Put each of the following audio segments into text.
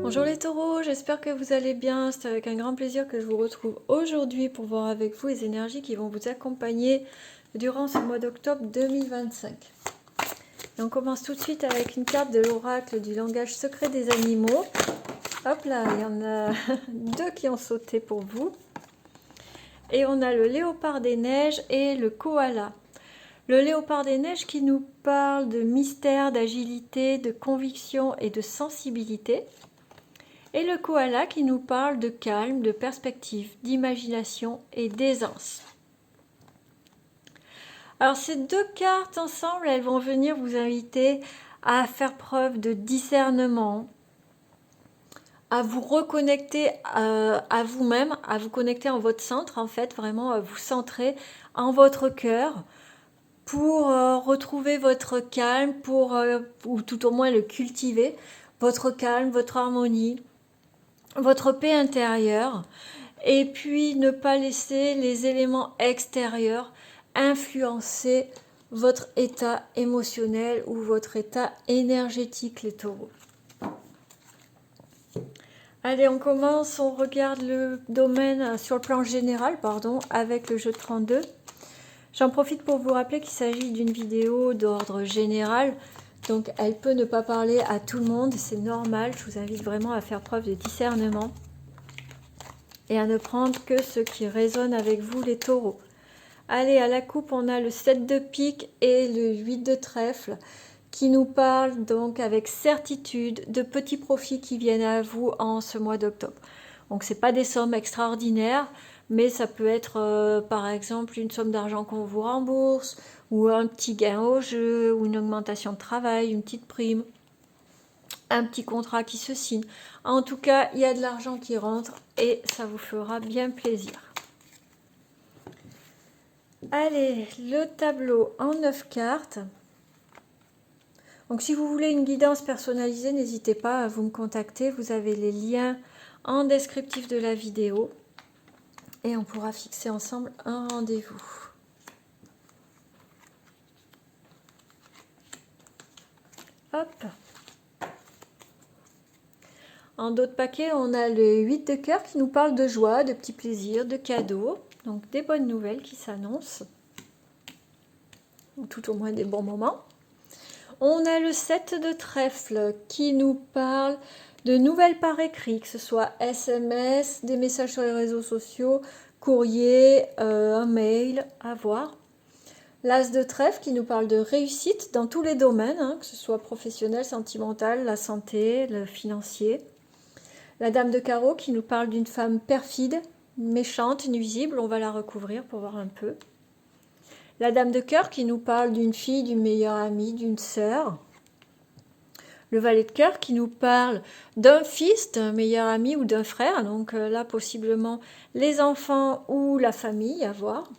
Bonjour les taureaux, j'espère que vous allez bien. C'est avec un grand plaisir que je vous retrouve aujourd'hui pour voir avec vous les énergies qui vont vous accompagner durant ce mois d'octobre 2025. Et on commence tout de suite avec une carte de l'oracle du langage secret des animaux. Hop là, il y en a deux qui ont sauté pour vous. Et on a le léopard des neiges et le koala. Le léopard des neiges qui nous parle de mystère, d'agilité, de conviction et de sensibilité. Et le koala qui nous parle de calme, de perspective, d'imagination et d'aisance. Alors ces deux cartes ensemble, elles vont venir vous inviter à faire preuve de discernement, à vous reconnecter à vous-même, à vous connecter en votre centre, en fait, vraiment à vous centrer en votre cœur pour retrouver votre calme, ou tout au moins le cultiver, votre calme, votre harmonie, votre paix intérieure, et puis ne pas laisser les éléments extérieurs influencer votre état émotionnel ou votre état énergétique, les taureaux. Allez, on commence, on regarde le domaine sur le plan général, avec le jeu de 32. J'en profite pour vous rappeler qu'il s'agit d'une vidéo d'ordre général, donc elle peut ne pas parler à tout le monde, c'est normal. Je vous invite vraiment à faire preuve de discernement et à ne prendre que ce qui résonne avec vous, les taureaux. Allez, à la coupe, on a le 7 de pique et le 8 de trèfle qui nous parlent donc avec certitude de petits profits qui viennent à vous en ce mois d'octobre. Donc, ce n'est pas des sommes extraordinaires, mais ça peut être par exemple une somme d'argent qu'on vous rembourse, ou un petit gain au jeu, ou une augmentation de travail, une petite prime, un petit contrat qui se signe. En tout cas, il y a de l'argent qui rentre et ça vous fera bien plaisir. Allez, le tableau en 9 cartes. Donc si vous voulez une guidance personnalisée, n'hésitez pas à vous me contacter. Vous avez les liens en descriptif de la vidéo. Et on pourra fixer ensemble un rendez-vous. Hop. En d'autres paquets, on a le 8 de cœur qui nous parle de joie, de petits plaisirs, de cadeaux. Donc des bonnes nouvelles qui s'annoncent. Ou tout au moins des bons moments. On a le 7 de trèfle qui nous parle de nouvelles par écrit, que ce soit SMS, des messages sur les réseaux sociaux, courrier, un mail, à voir. L'as de trèfle qui nous parle de réussite dans tous les domaines, que ce soit professionnel, sentimental, la santé, le financier. La dame de carreau qui nous parle d'une femme perfide, méchante, nuisible, on va la recouvrir pour voir un peu. La dame de cœur qui nous parle d'une fille, d'une meilleure amie, d'une sœur. Le valet de cœur qui nous parle d'un fils, d'un meilleur ami ou d'un frère. Donc là, possiblement, les enfants ou la famille, à voir.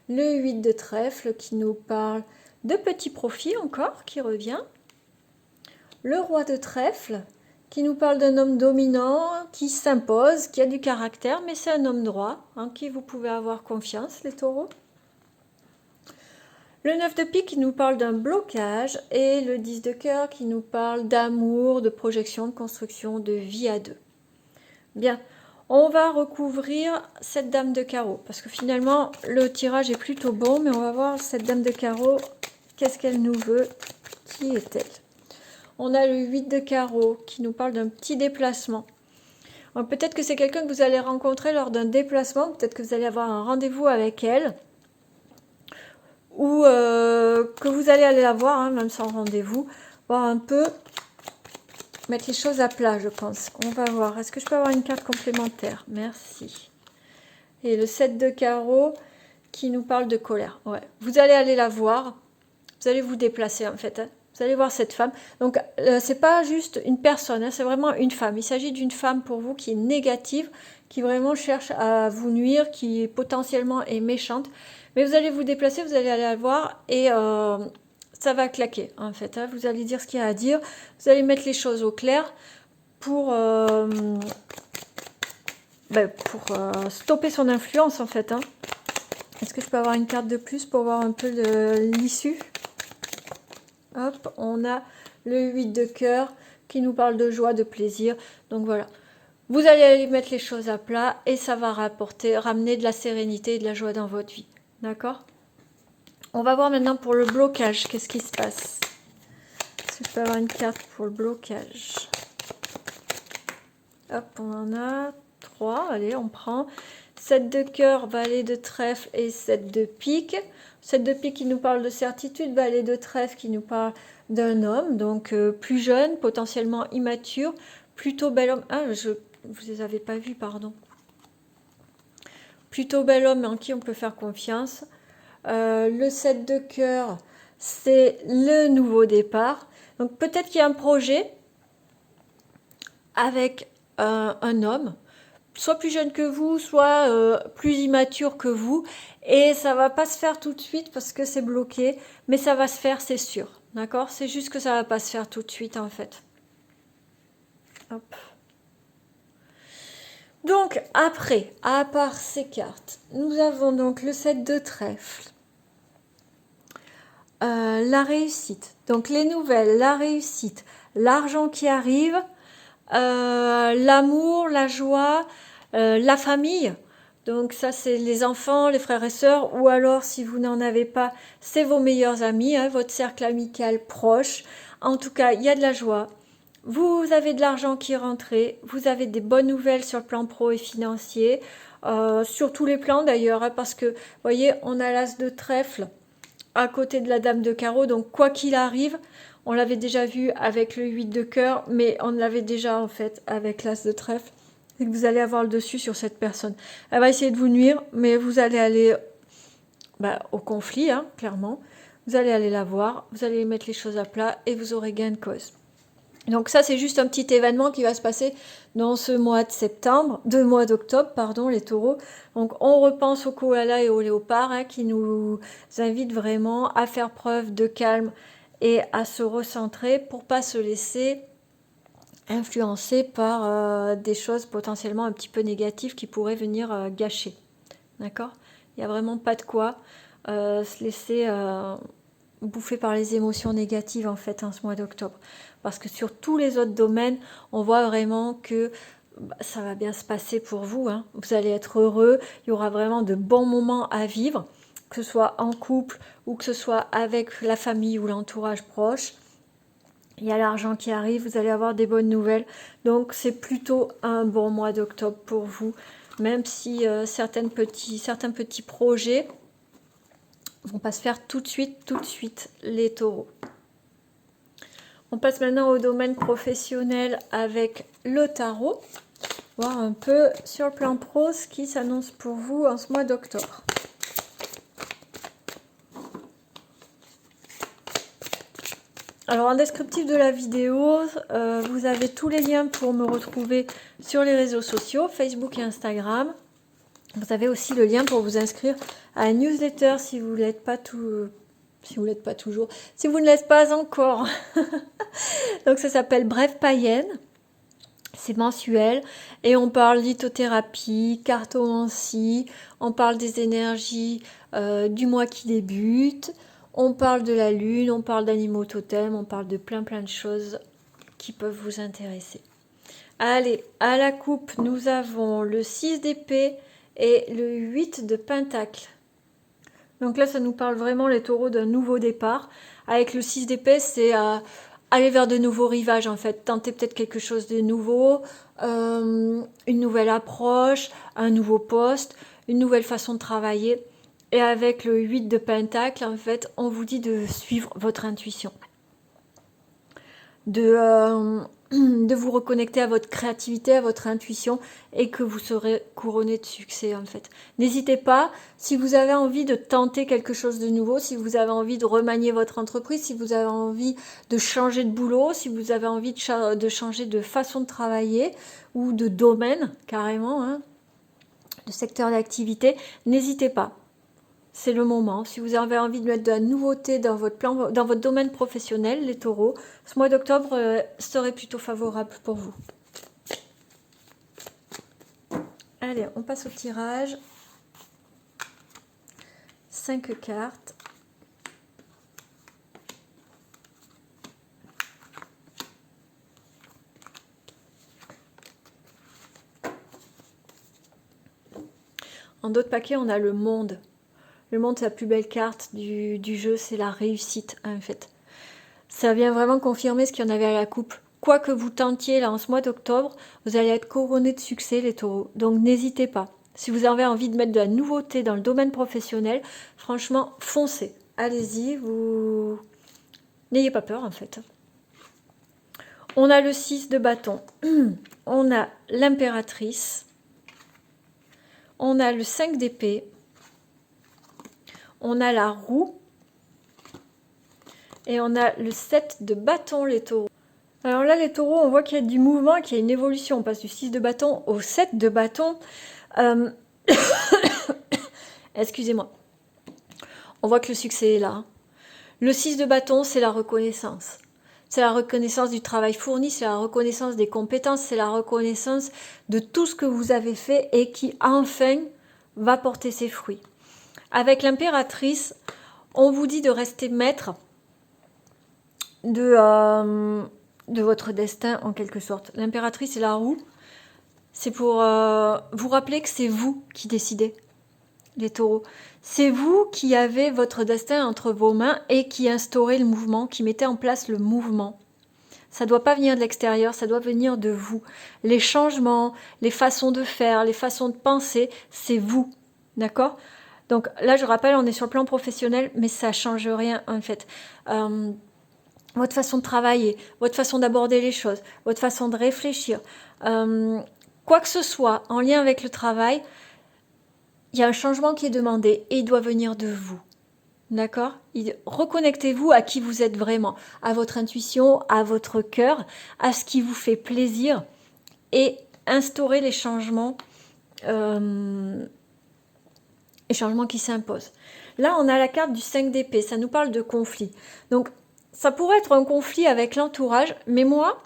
Le 8 de trèfle qui nous parle de petits profits encore, qui revient. Le roi de trèfle qui nous parle d'un homme dominant, qui s'impose, qui a du caractère, mais c'est un homme droit, en qui vous pouvez avoir confiance, les taureaux. Le 9 de pique qui nous parle d'un blocage et le 10 de cœur qui nous parle d'amour, de projection, de construction, de vie à deux. Bien, on va recouvrir cette dame de carreau parce que finalement le tirage est plutôt bon, mais on va voir cette dame de carreau, qu'est-ce qu'elle nous veut, qui est-elle? On a le 8 de carreau qui nous parle d'un petit déplacement. Peut-être que c'est quelqu'un que vous allez rencontrer lors d'un déplacement, peut-être que vous allez avoir un rendez-vous avec elle, ou que vous allez aller la voir, même sans rendez-vous, voir un peu, mettre les choses à plat, je pense. On va voir. Est-ce que je peux avoir une carte complémentaire? Merci. Et le 7 de carreau qui nous parle de colère. Ouais. Vous allez aller la voir. Vous allez vous déplacer, en fait. Vous allez voir cette femme. Donc, c'est pas juste une personne, c'est vraiment une femme. Il s'agit d'une femme pour vous qui est négative, qui vraiment cherche à vous nuire, qui potentiellement est méchante. Mais vous allez vous déplacer, vous allez aller la voir et ça va claquer, en fait. Vous allez dire ce qu'il y a à dire. Vous allez mettre les choses au clair pour stopper son influence, en fait. Est-ce que je peux avoir une carte de plus pour voir un peu l'issue? Hop, on a le 8 de cœur qui nous parle de joie, de plaisir. Donc voilà, vous allez aller mettre les choses à plat et ça va ramener de la sérénité et de la joie dans votre vie. D'accord? On va voir maintenant pour le blocage, qu'est-ce qui se passe? Est-ce que je peux avoir une carte pour le blocage? Hop, on en a 3, allez, on prend 7 de cœur, valet de trèfle et 7 de pique. 7 de pique qui nous parle de certitude, valet de trèfle qui nous parle d'un homme, donc plus jeune, potentiellement immature, plutôt bel homme. Ah, vous les avez pas vus, pardon. Plutôt bel homme en qui on peut faire confiance. Le 7 de cœur, c'est le nouveau départ. Donc peut-être qu'il y a un projet avec un homme, soit plus jeune que vous, soit plus immature que vous, et ça va pas se faire tout de suite parce que c'est bloqué, mais ça va se faire, c'est sûr. D'accord? C'est juste que ça va pas se faire tout de suite en fait. Hop. Donc après, à part ces cartes, nous avons donc le 7 de trèfle, la réussite, donc les nouvelles, la réussite, l'argent qui arrive, l'amour, la joie, la famille. Donc ça, c'est les enfants, les frères et sœurs, ou alors, si vous n'en avez pas, c'est vos meilleurs amis, hein, votre cercle amical proche. En tout cas, il y a de la joie. Vous avez de l'argent qui est rentré, vous avez des bonnes nouvelles sur le plan pro et financier, sur tous les plans d'ailleurs, hein, parce que, vous voyez, on a l'as de trèfle à côté de la dame de carreau, donc quoi qu'il arrive, on l'avait déjà vu avec le 8 de cœur, mais on l'avait déjà en fait avec l'as de trèfle, et que vous allez avoir le dessus sur cette personne. Elle va essayer de vous nuire, mais vous allez aller au conflit, hein, clairement. Vous allez aller la voir, vous allez mettre les choses à plat et vous aurez gain de cause. Donc ça, c'est juste un petit événement qui va se passer dans ce mois d'octobre, pardon, les taureaux. Donc on repense aux koalas et aux léopards, hein, qui nous invitent vraiment à faire preuve de calme et à se recentrer pour pas se laisser influencer par des choses potentiellement un petit peu négatives qui pourraient venir gâcher. D'accord? Il n'y a vraiment pas de quoi se laisser bouffer par les émotions négatives en fait en ce mois d'octobre. Parce que sur tous les autres domaines, on voit vraiment que ça va bien se passer pour vous. Hein. Vous allez être heureux, il y aura vraiment de bons moments à vivre, que ce soit en couple ou que ce soit avec la famille ou l'entourage proche. Il y a l'argent qui arrive, vous allez avoir des bonnes nouvelles. Donc c'est plutôt un bon mois d'octobre pour vous, même si certains petits projets vont pas se faire tout de suite, les taureaux. On passe maintenant au domaine professionnel avec le tarot. Voir un peu sur le plan pro ce qui s'annonce pour vous en ce mois d'octobre. Alors en descriptif de la vidéo, vous avez tous les liens pour me retrouver sur les réseaux sociaux, Facebook et Instagram. Vous avez aussi le lien pour vous inscrire à une newsletter si vous n'êtes pas si vous l'êtes pas toujours, si vous ne l'êtes pas encore. Donc ça s'appelle Brève païenne, c'est mensuel et on parle lithothérapie, cartomancie, on parle des énergies du mois qui débute, on parle de la lune, on parle d'animaux totems, on parle de plein de choses qui peuvent vous intéresser. Allez, à la coupe, nous avons le 6 d'épée et le 8 de pentacle. Donc là, ça nous parle vraiment, les taureaux, d'un nouveau départ. Avec le 6 d'épée, c'est aller vers de nouveaux rivages, en fait. Tenter peut-être quelque chose de nouveau, une nouvelle approche, un nouveau poste, une nouvelle façon de travailler. Et avec le 8 de pentacle, en fait, on vous dit de suivre votre intuition. De vous reconnecter à votre créativité, à votre intuition et que vous serez couronné de succès en fait. N'hésitez pas, si vous avez envie de tenter quelque chose de nouveau, si vous avez envie de remanier votre entreprise, si vous avez envie de changer de boulot, si vous avez envie de changer de façon de travailler ou de domaine carrément, hein, de secteur d'activité, n'hésitez pas. C'est le moment. Si vous avez envie de mettre de la nouveauté dans votre plan, dans votre domaine professionnel, les taureaux, ce mois d'octobre serait plutôt favorable pour vous. Allez, on passe au tirage. 5 cartes. En d'autres paquets, on a le monde. Le monde, c'est la plus belle carte du jeu, c'est la réussite, en fait. Ça vient vraiment confirmer ce qu'il y en avait à la coupe. Quoi que vous tentiez là en ce mois d'octobre, vous allez être couronné de succès, les taureaux. Donc n'hésitez pas. Si vous avez envie de mettre de la nouveauté dans le domaine professionnel, franchement, foncez. Allez-y, vous... N'ayez pas peur, en fait. On a le 6 de bâton. On a l'impératrice. On a le 5 d'épée. On a la roue. Et on a le 7 de bâton, les taureaux. Alors là, les taureaux, on voit qu'il y a du mouvement, qu'il y a une évolution. On passe du 6 de bâton au 7 de bâton. Excusez-moi. On voit que le succès est là. Le 6 de bâton, c'est la reconnaissance. C'est la reconnaissance du travail fourni, c'est la reconnaissance des compétences, c'est la reconnaissance de tout ce que vous avez fait et qui, enfin, va porter ses fruits. Avec l'impératrice, on vous dit de rester maître de votre destin, en quelque sorte. L'impératrice et la roue, c'est pour vous rappeler que c'est vous qui décidez, les taureaux. C'est vous qui avez votre destin entre vos mains et qui instaurez le mouvement, qui mettez en place le mouvement. Ça ne doit pas venir de l'extérieur, ça doit venir de vous. Les changements, les façons de faire, les façons de penser, c'est vous. D'accord? Donc là, je rappelle, on est sur le plan professionnel, mais ça ne change rien en fait. Votre façon de travailler, votre façon d'aborder les choses, votre façon de réfléchir, quoi que ce soit en lien avec le travail, il y a un changement qui est demandé et il doit venir de vous. D'accord? Reconnectez-vous à qui vous êtes vraiment, à votre intuition, à votre cœur, à ce qui vous fait plaisir et instaurez les changements qui s'imposent. Là, on a la carte du 5 d'épée, ça nous parle de conflit. Donc, ça pourrait être un conflit avec l'entourage, mais moi,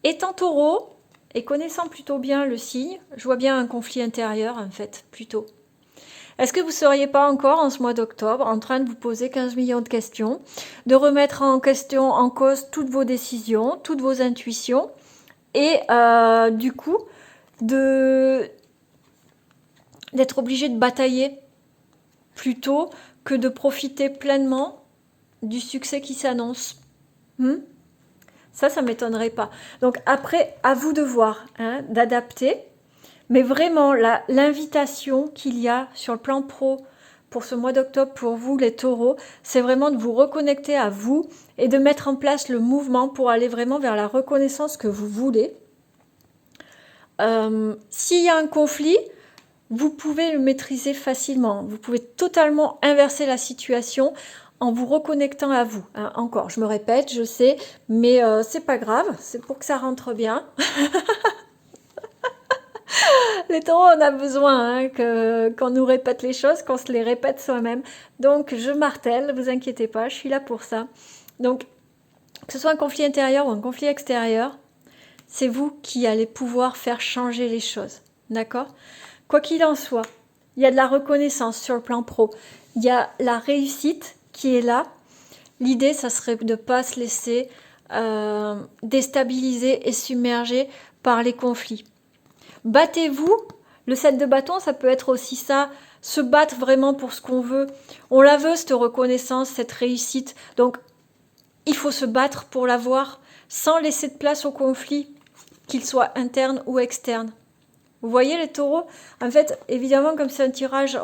étant taureau et connaissant plutôt bien le signe, je vois bien un conflit intérieur, en fait, plutôt. Est-ce que vous ne seriez pas encore, en ce mois d'octobre, en train de vous poser 15 millions de questions, de remettre en question, en cause toutes vos décisions, toutes vos intuitions, et du coup, d'être obligé de batailler plutôt que de profiter pleinement du succès qui s'annonce. Ça ne m'étonnerait pas. Donc après, à vous de voir, hein, d'adapter. Mais vraiment, l'invitation qu'il y a sur le plan pro pour ce mois d'octobre, pour vous les taureaux, c'est vraiment de vous reconnecter à vous et de mettre en place le mouvement pour aller vraiment vers la reconnaissance que vous voulez. S'il y a un conflit, vous pouvez le maîtriser facilement. Vous pouvez totalement inverser la situation en vous reconnectant à vous. Hein, encore, je me répète, je sais, mais c'est pas grave, c'est pour que ça rentre bien. Les taureaux, on a besoin hein, qu'on nous répète les choses, qu'on se les répète soi-même. Donc, je martèle, ne vous inquiétez pas, je suis là pour ça. Donc, que ce soit un conflit intérieur ou un conflit extérieur, c'est vous qui allez pouvoir faire changer les choses. D'accord? Quoi qu'il en soit, il y a de la reconnaissance sur le plan pro. Il y a la réussite qui est là. L'idée, ça serait de ne pas se laisser déstabiliser et submerger par les conflits. Battez-vous. Le 7 de bâton, ça peut être aussi ça, se battre vraiment pour ce qu'on veut. On la veut, cette reconnaissance, cette réussite. Donc, il faut se battre pour l'avoir sans laisser de place au conflit, qu'il soit interne ou externe. Vous voyez les taureaux? En fait, évidemment, comme c'est un tirage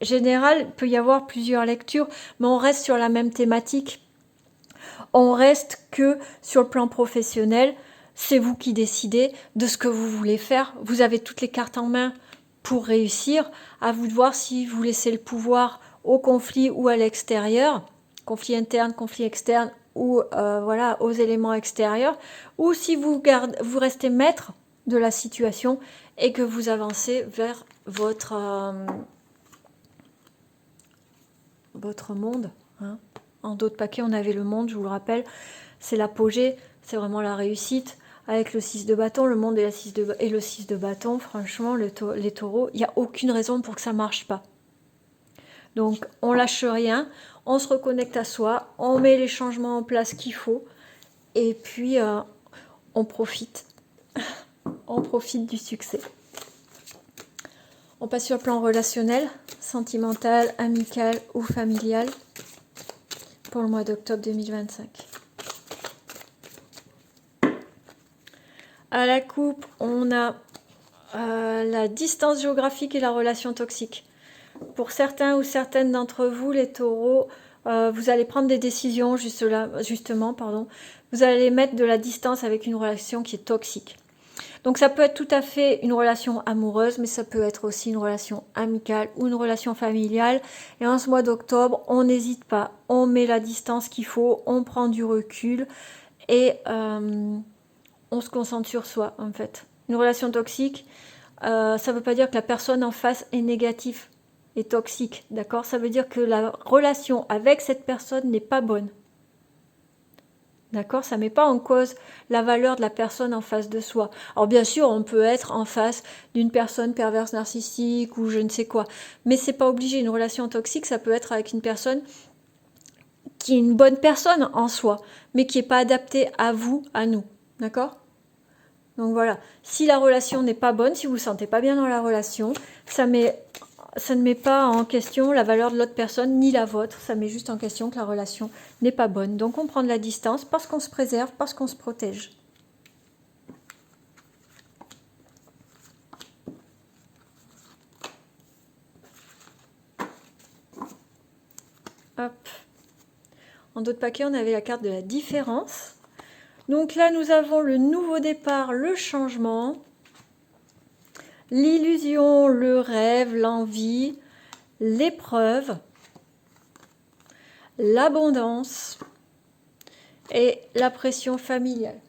général, il peut y avoir plusieurs lectures, mais on reste sur la même thématique. On reste que sur le plan professionnel. C'est vous qui décidez de ce que vous voulez faire. Vous avez toutes les cartes en main pour réussir. À vous de voir si vous laissez le pouvoir au conflit ou à l'extérieur. Conflit interne, conflit externe ou voilà, aux éléments extérieurs. Ou si vous restez maître de la situation et que vous avancez vers votre monde. Hein. En d'autres paquets, on avait le monde, je vous le rappelle. C'est l'apogée, c'est vraiment la réussite. Avec le 6 de bâton, le monde et le 6 de bâton, franchement, les taureaux, il n'y a aucune raison pour que ça ne marche pas. Donc, on lâche rien, on se reconnecte à soi, on met les changements en place qu'il faut, et puis on profite. On profite du succès. On passe sur le plan relationnel, sentimental, amical ou familial pour le mois d'octobre 2025. À la coupe, on a la distance géographique et la relation toxique. Pour certains ou certaines d'entre vous, les taureaux, vous allez prendre des décisions justement. Vous allez mettre de la distance avec une relation qui est toxique. Donc ça peut être tout à fait une relation amoureuse, mais ça peut être aussi une relation amicale ou une relation familiale. Et en ce mois d'octobre, on n'hésite pas, on met la distance qu'il faut, on prend du recul et on se concentre sur soi en fait. Une relation toxique, ça ne veut pas dire que la personne en face est négative et toxique, d'accord? Ça veut dire que la relation avec cette personne n'est pas bonne. D'accord? Ça ne met pas en cause la valeur de la personne en face de soi. Alors bien sûr, on peut être en face d'une personne perverse narcissique ou je ne sais quoi. Mais c'est pas obligé. Une relation toxique, ça peut être avec une personne qui est une bonne personne en soi, mais qui n'est pas adaptée à vous, à nous. D'accord? Donc voilà. Si la relation n'est pas bonne, si vous ne vous sentez pas bien dans la relation, ça ne met pas en question la valeur de l'autre personne ni la vôtre, ça met juste en question que la relation n'est pas bonne. Donc on prend de la distance parce qu'on se préserve, parce qu'on se protège. Hop. En d'autres paquets, on avait la carte de la différence. Donc là, nous avons le nouveau départ, le changement, l'illusion, le rêve, l'envie, l'épreuve, l'abondance et la pression familiale.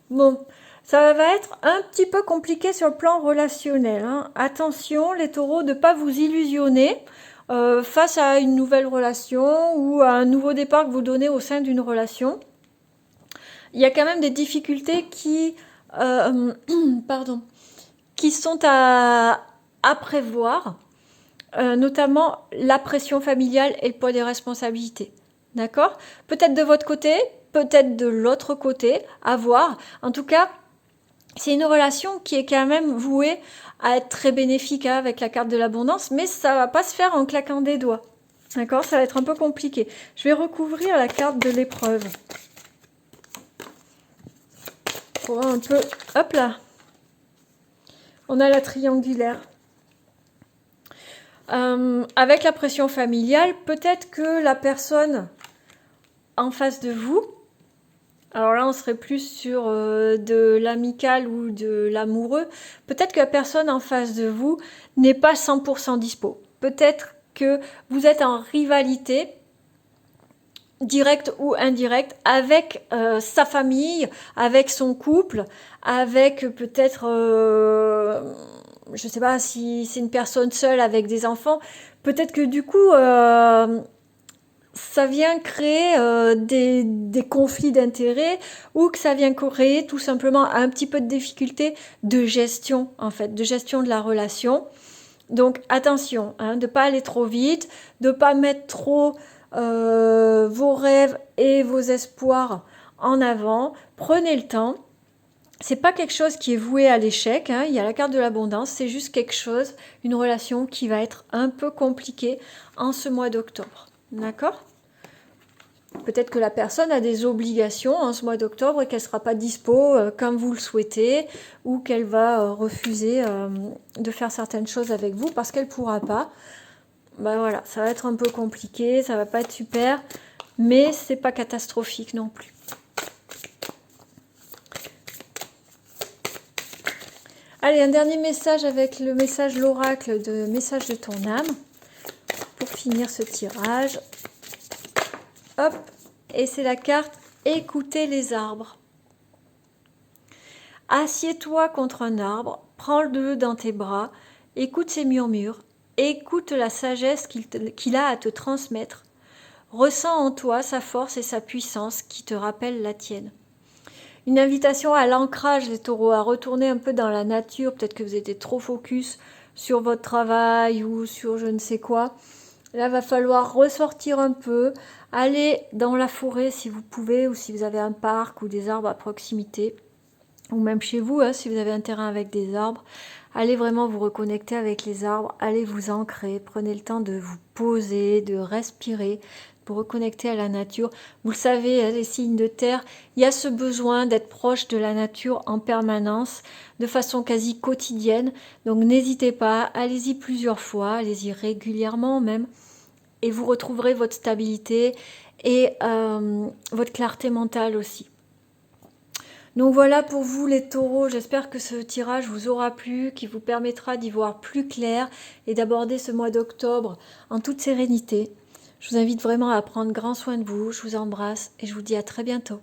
Bon, ça va être un petit peu compliqué sur le plan relationnel. Hein. Attention, les taureaux, de ne pas vous illusionner face à une nouvelle relation ou à un nouveau départ que vous donnez au sein d'une relation. Il y a quand même des difficultés qui sont à prévoir. Notamment la pression familiale et le poids des responsabilités. D'accord? Peut-être de votre côté, peut-être de l'autre côté, à voir. En tout cas, c'est une relation qui est quand même vouée à être très bénéfique avec la carte de l'abondance, mais ça va pas se faire en claquant des doigts. D'accord? Ça va être un peu compliqué. Je vais recouvrir la carte de l'épreuve. Pour voir un peu... Hop là! On a la triangulaire. Avec la pression familiale, peut-être que la personne en face de vous, alors là on serait plus sur de l'amical ou de l'amoureux, peut-être que la personne en face de vous n'est pas 100% dispo. Peut-être que vous êtes en rivalité, directe ou indirecte, avec sa famille, avec son couple, avec peut-être... je ne sais pas si c'est une personne seule avec des enfants, peut-être que du coup, ça vient créer des conflits d'intérêts ou que ça vient créer tout simplement un petit peu de difficulté de gestion, en fait, de gestion de la relation. Donc attention, hein, de ne pas aller trop vite, de ne pas mettre trop vos rêves et vos espoirs en avant. Prenez le temps. C'est pas quelque chose qui est voué à l'échec, hein. Il y a la carte de l'abondance, c'est juste quelque chose, une relation qui va être un peu compliquée en ce mois d'octobre. D'accord? Peut-être que la personne a des obligations en ce mois d'octobre et qu'elle ne sera pas dispo comme vous le souhaitez ou qu'elle va refuser de faire certaines choses avec vous parce qu'elle ne pourra pas. Ben voilà, ça va être un peu compliqué, ça va pas être super, mais c'est pas catastrophique non plus. Allez, un dernier message avec le message l'oracle de message de ton âme pour finir ce tirage. Hop, et c'est la carte écoutez les arbres. Assieds-toi contre un arbre, prends-le dans tes bras, écoute ses murmures, écoute la sagesse qu'il a à te transmettre. Ressens en toi sa force et sa puissance qui te rappellent la tienne. Une invitation à l'ancrage, les taureaux, à retourner un peu dans la nature. Peut-être que vous étiez trop focus sur votre travail ou sur je ne sais quoi. Là, va falloir ressortir un peu, aller dans la forêt si vous pouvez ou si vous avez un parc ou des arbres à proximité. ou même chez vous, hein, si vous avez un terrain avec des arbres, allez vraiment vous reconnecter avec les arbres, allez vous ancrer, prenez le temps de vous poser, de respirer, vous reconnecter à la nature. Vous le savez, hein, les signes de terre, il y a ce besoin d'être proche de la nature en permanence, de façon quasi quotidienne. Donc n'hésitez pas, allez-y plusieurs fois, allez-y régulièrement même, et vous retrouverez votre stabilité et votre clarté mentale aussi. Donc voilà pour vous les taureaux, j'espère que ce tirage vous aura plu, qui vous permettra d'y voir plus clair et d'aborder ce mois d'octobre en toute sérénité. Je vous invite vraiment à prendre grand soin de vous, je vous embrasse et je vous dis à très bientôt.